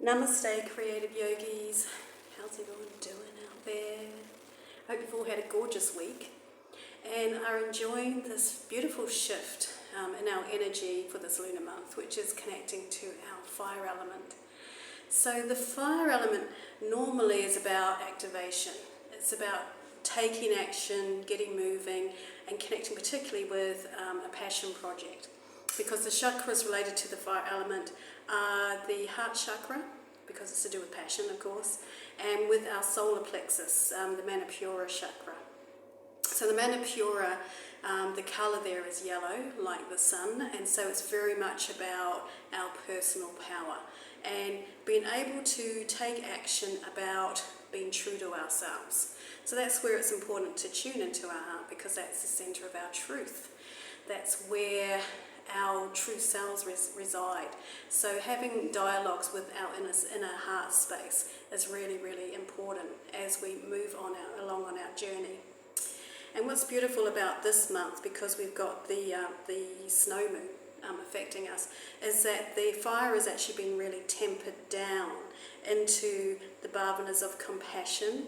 Namaste, creative yogis. How's everyone doing out there? I hope you've all had a gorgeous week and are enjoying this beautiful shift in our energy for this lunar month, which is connecting to our fire element. So the fire element normally is about activation. It's about taking action, getting moving, and connecting particularly with a passion project. Because the chakras related to the fire element are the heart chakra, because it's to do with passion, of course, and with our solar plexus, the Manipura chakra. So the Manipura, the colour there is yellow, like the sun, and so it's very much about our personal power and being able to take action about being true to ourselves. So that's where it's important to tune into our heart, because that's the centre of our truth. That's where our true selves reside. So having dialogues with our inner heart space is really, really important as we move along on our journey. And what's beautiful about this month, because we've got the snow moon affecting us, is that the fire has actually been really tempered down into the bhavanas of compassion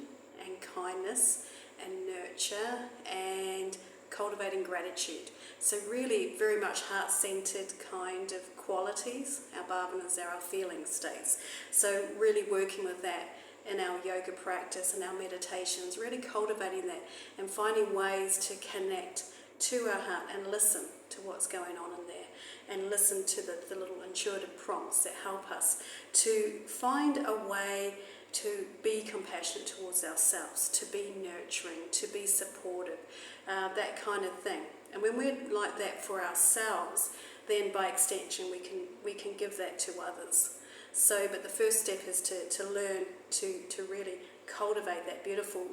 and kindness and nurture and cultivating gratitude. So really very much heart-centered kind of qualities. Our bhavanas are our feeling states. So really working with that in our yoga practice and our meditations, really cultivating that and finding ways to connect to our heart and listen to what's going on in there, and listen to the little intuitive prompts that help us to find a way to be compassionate towards ourselves, to be nurturing, to be supportive, that kind of thing. And when we're like that for ourselves, then by extension we can give that to others. So, but the first step is to learn to really cultivate that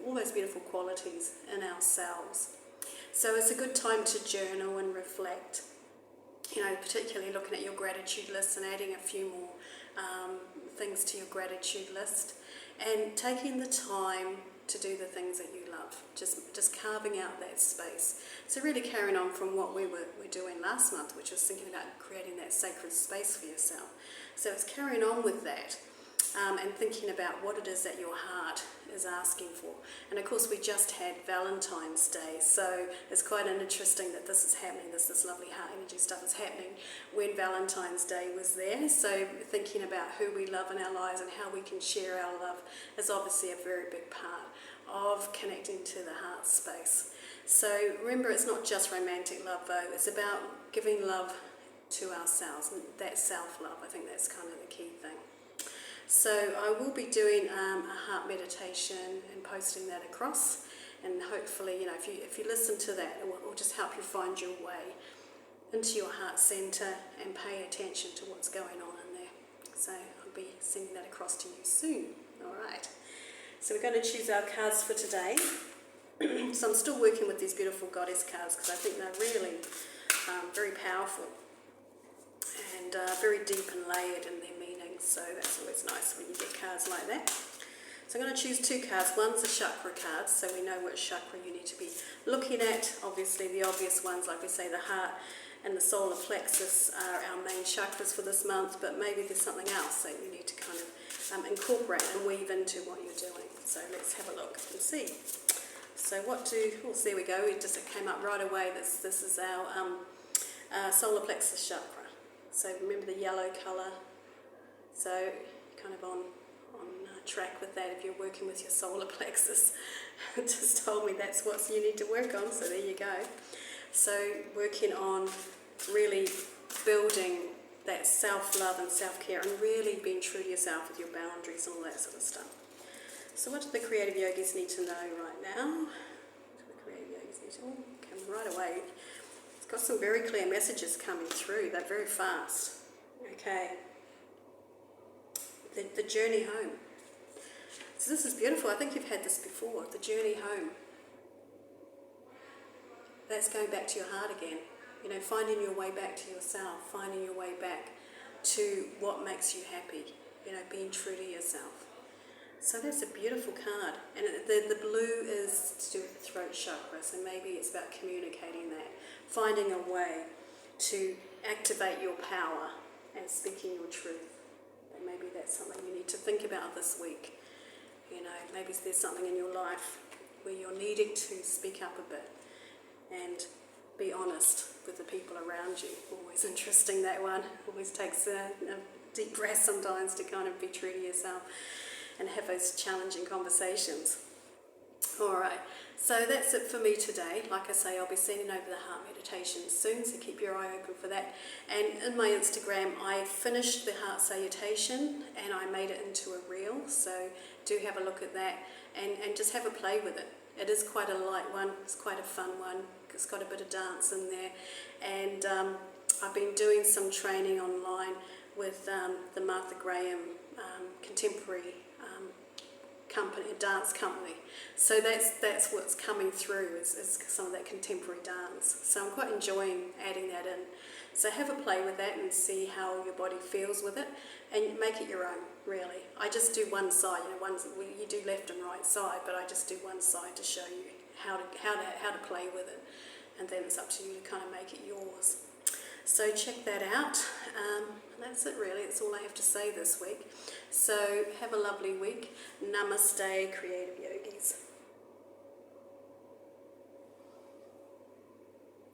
all those beautiful qualities in ourselves. So it's a good time to journal and reflect, particularly looking at your gratitude list and adding a few more things to your gratitude list, and taking the time to do the things that you love, just carving out that space. So really carrying on from what we were doing last month, which was thinking about creating that sacred space for yourself. So it's carrying on with that, and thinking about what it is that your heart is asking for. And of course we just had Valentine's Day, so it's quite interesting that this is happening, this lovely heart energy stuff is happening when Valentine's Day was there. So thinking about who we love in our lives and how we can share our love is obviously a very big part of connecting to the heart space. So remember, it's not just romantic love though, it's about giving love to ourselves, and that self-love. I think that's kind of the key thing. So I will be doing a heart meditation and posting that across, and hopefully, if you listen to that, it will just help you find your way into your heart centre and pay attention to what's going on in there. So I'll be sending that across to you soon. All right. So we're going to choose our cards for today. So I'm still working with these beautiful goddess cards because I think they're really very powerful and very deep and layered in their meanings. So that's always nice when you get cards like that. So I'm going to choose two cards. One's a chakra card, so we know which chakra you need to be looking at. Obviously the obvious ones, like we say, the heart and the solar plexus are our main chakras for this month, but maybe there's something else that you need to kind of incorporate and weave into what you're doing. So let's have a look and see. So there we go, it came up right away. This is our solar plexus chakra. So remember the yellow colour. So kind of on track with that if you're working with your solar plexus. It just told me that's what you need to work on, so there you go. So working on really building that self-love and self-care and really being true to yourself with your boundaries and all that sort of stuff. So what do the creative yogis need to know right now? Come right away. It's got some very clear messages coming through. They're very fast. Okay. The journey home. So this is beautiful. I think you've had this before. The journey home. That's going back to your heart again. Finding your way back to yourself. Finding your way back to what makes you happy. Being true to yourself. So that's a beautiful card, and the blue is to do with the throat chakra, so maybe it's about communicating that, finding a way to activate your power and speaking your truth. And maybe that's something you need to think about this week. You know, maybe there's something in your life where you're needing to speak up a bit and be honest with the people around you. Always interesting, that one. Always takes a deep breath sometimes to kind of be true to yourself and have those challenging conversations. Alright, so that's it for me today. Like I say, I'll be sending over the heart meditation soon, so keep your eye open for that. And in my Instagram, I finished the heart salutation and I made it into a reel, so do have a look at that and just have a play with it. It is quite a light one, it's quite a fun one, it's got a bit of dance in there. And I've been doing some training online with the Martha Graham contemporary company, dance company. So that's what's coming through is some of that contemporary dance. So I'm quite enjoying adding that in. So have a play with that and see how your body feels with it, and make it your own. Really, I just do one side. You know, you do left and right side, but I just do one side to show you how to play with it, and then it's up to you to kind of make it yours. So check that out. That's it really. That's all I have to say this week. So have a lovely week. Namaste, create.